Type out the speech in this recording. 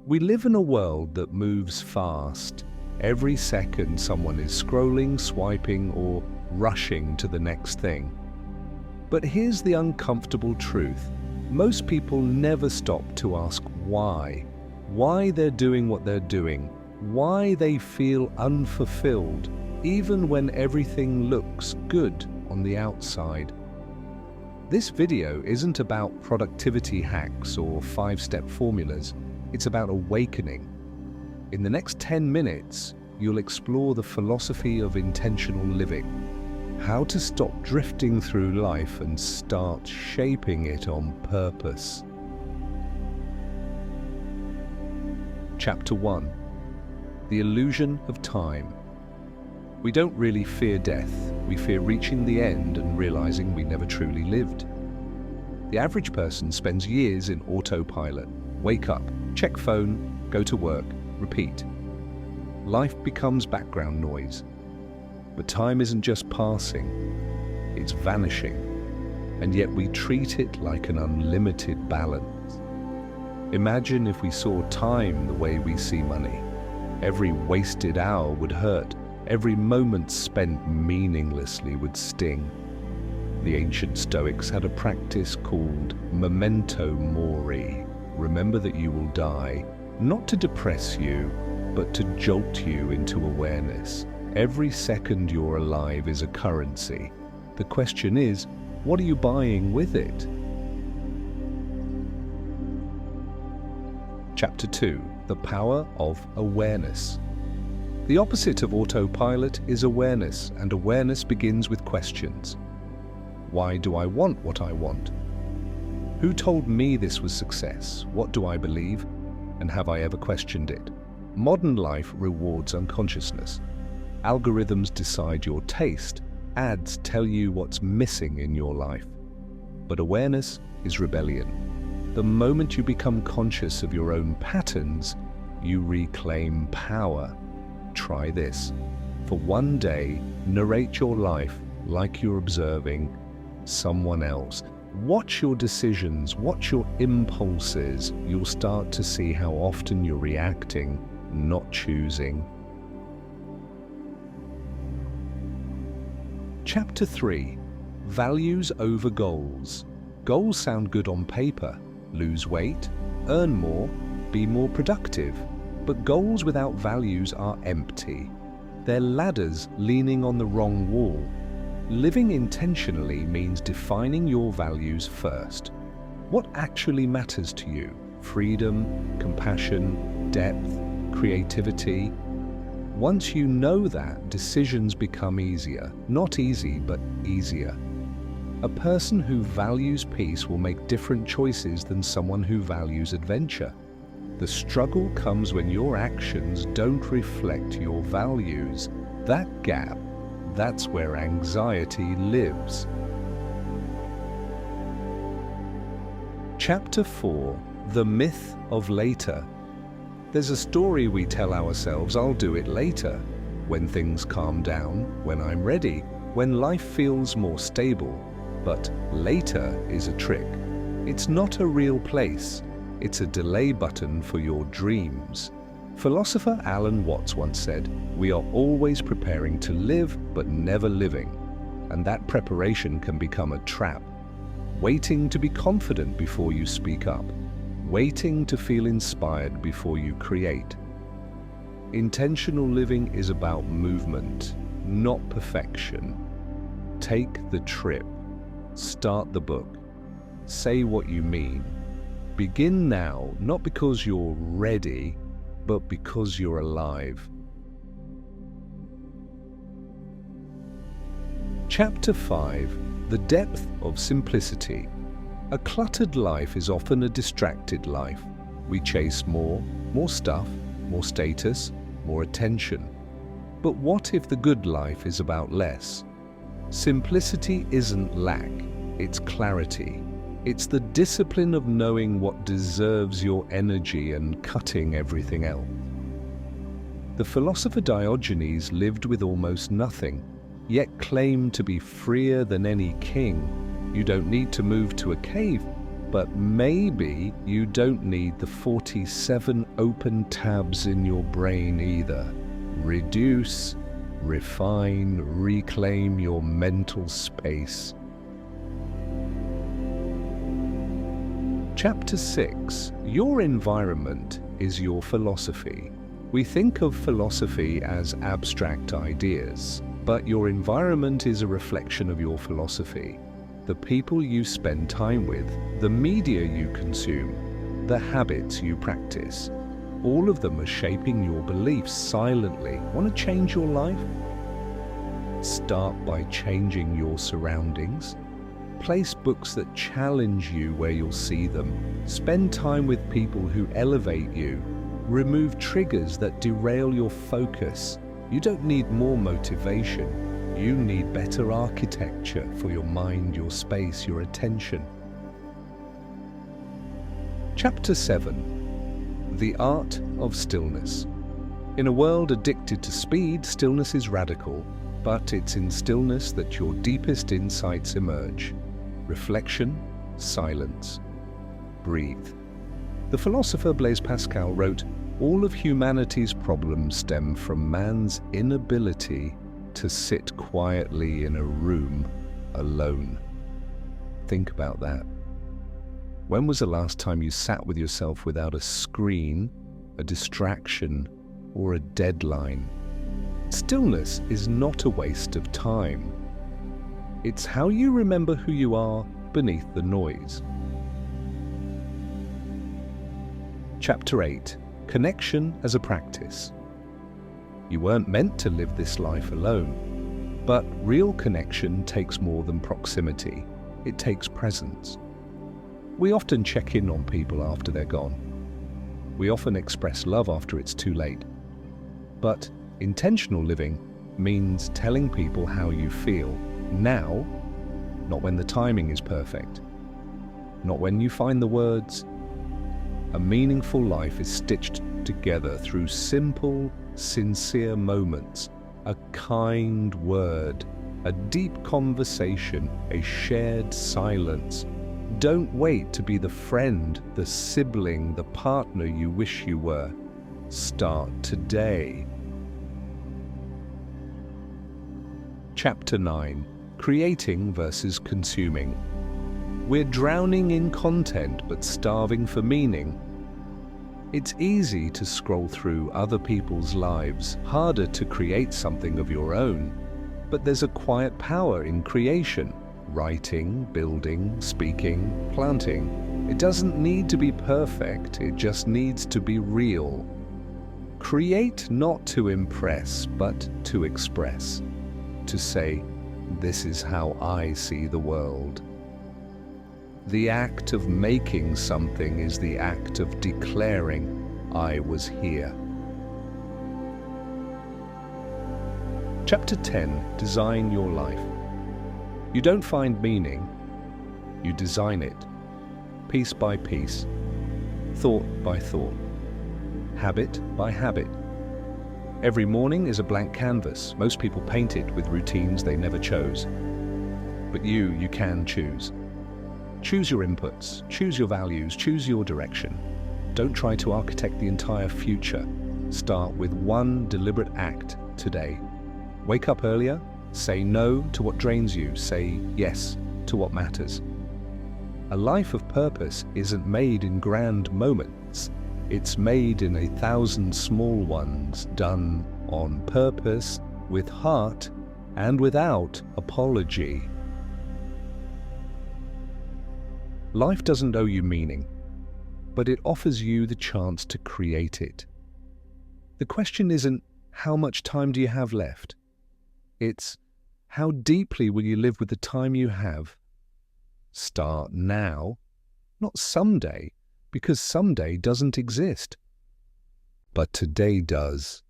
We live in a world that moves fast. Every second someone is scrolling, swiping, or rushing to the next thing. But here's the uncomfortable truth. Most people never stop to ask why. Why they're doing what they're doing. Why they feel unfulfilled, even when everything looks good on the outside. This video isn't about productivity hacks or 5-step formulas. It's about awakening. In the next 10 minutes, you'll explore the philosophy of intentional living, how to stop drifting through life and start shaping it on purpose. Chapter 1. The Illusion of Time. We don't really fear death. We fear reaching the end and realizing we never truly lived. The average person spends years in autopilot. Wake up, check phone, go to work, repeat. Life becomes background noise. But time isn't just passing, it's vanishing. And yet we treat it like an unlimited balance. Imagine if we saw time the way we see money. Every wasted hour would hurt. Every moment spent meaninglessly would sting. The ancient Stoics had a practice called memento mori. Remember that you will die, not to depress you, but to jolt you into awareness. Every second you're alive is a currency. The question is, what are you buying with it? Chapter 2. The Power of Awareness. The opposite of autopilot is awareness, and awareness begins with questions. Why do I want what I want? Who told me this was success? What do I believe? And have I ever questioned it? Modern life rewards unconsciousness. Algorithms decide your taste. Ads tell you what's missing in your life. But awareness is rebellion. The moment you become conscious of your own patterns, you reclaim power. Try this. For one day, narrate your life like you're observing someone else. Watch your decisions, watch your impulses. You'll start to see how often you're reacting, not choosing. Chapter 3. Values over goals. Goals sound good on paper. Lose weight, earn more, be more productive. But goals without values are empty. They're ladders leaning on the wrong wall. Living intentionally means defining your values first. What actually matters to you? Freedom, compassion, depth, creativity. Once you know that, decisions become easier. Not easy, but easier. A person who values peace will make different choices than someone who values adventure. The struggle comes when your actions don't reflect your values. That gap, that's where anxiety lives. Chapter 4. The Myth of Later. There's a story we tell ourselves, I'll do it later. When things calm down, when I'm ready, when life feels more stable. But later is a trick. It's not a real place. It's a delay button for your dreams. Philosopher Alan Watts once said, "We are always preparing to live, but never living." And that preparation can become a trap. Waiting to be confident before you speak up. Waiting to feel inspired before you create. Intentional living is about movement, not perfection. Take the trip. Start the book. Say what you mean. Begin now, not because you're ready, but because you're alive. Chapter 5. The Depth of Simplicity. A cluttered life is often a distracted life. We chase more stuff, more status, more attention. But what if the good life is about less? Simplicity isn't lack, it's clarity. It's the discipline of knowing what deserves your energy and cutting everything else. The philosopher Diogenes lived with almost nothing, yet claimed to be freer than any king. You don't need to move to a cave, But maybe you don't need the 47 open tabs in your brain either. Reduce, refine, reclaim your mental space. Chapter 6. Your environment is your philosophy. We think of philosophy as abstract ideas, but your environment is a reflection of your philosophy. The people you spend time with, the media you consume, the habits you practice, all of them are shaping your beliefs silently. Want to change your life? Start by changing your surroundings. Place books that challenge you where you'll see them. Spend time with people who elevate you. Remove triggers that derail your focus. You don't need more motivation. You need better architecture for your mind, your space, your attention. Chapter 7. The Art of Stillness. In a world addicted to speed, stillness is radical, but it's in stillness that your deepest insights emerge. Reflection, silence. Breathe. The philosopher Blaise Pascal wrote, "All of humanity's problems stem from man's inability to sit quietly in a room alone." Think about that. When was the last time you sat with yourself without a screen, a distraction, or a deadline? Stillness is not a waste of time. It's how you remember who you are beneath the noise. Chapter 8. Connection as a practice. You weren't meant to live this life alone, but real connection takes more than proximity. It takes presence. We often check in on people after they're gone. We often express love after it's too late. But intentional living means telling people how you feel now, not when the timing is perfect, not when you find the words. A meaningful life is stitched together through simple, sincere moments, a kind word, a deep conversation, a shared silence. Don't wait to be the friend, the sibling, the partner you wish you were. Start today. Chapter 9. Creating versus consuming. We're drowning in content but starving for meaning. It's easy to scroll through other people's lives, harder to create something of your own. But there's a quiet power in creation. Writing, building, speaking, planting. It doesn't need to be perfect, it just needs to be real. Create not to impress, but to express. To say, this is how I see the world. The act of making something is the act of declaring, I was here. Chapter 10. Design your life. You don't find meaning, you design it. Piece by piece, thought by thought, habit by habit. Every morning is a blank canvas. Most people paint it with routines they never chose. But you can choose. Choose your inputs, choose your values, choose your direction. Don't try to architect the entire future. Start with one deliberate act today. Wake up earlier, say no to what drains you, say yes to what matters. A life of purpose isn't made in grand moments. It's made in 1,000 small ones, done on purpose, with heart, and without apology. Life doesn't owe you meaning, but it offers you the chance to create it. The question isn't, how much time do you have left? It's, how deeply will you live with the time you have? Start now, not someday, because someday doesn't exist. But today does.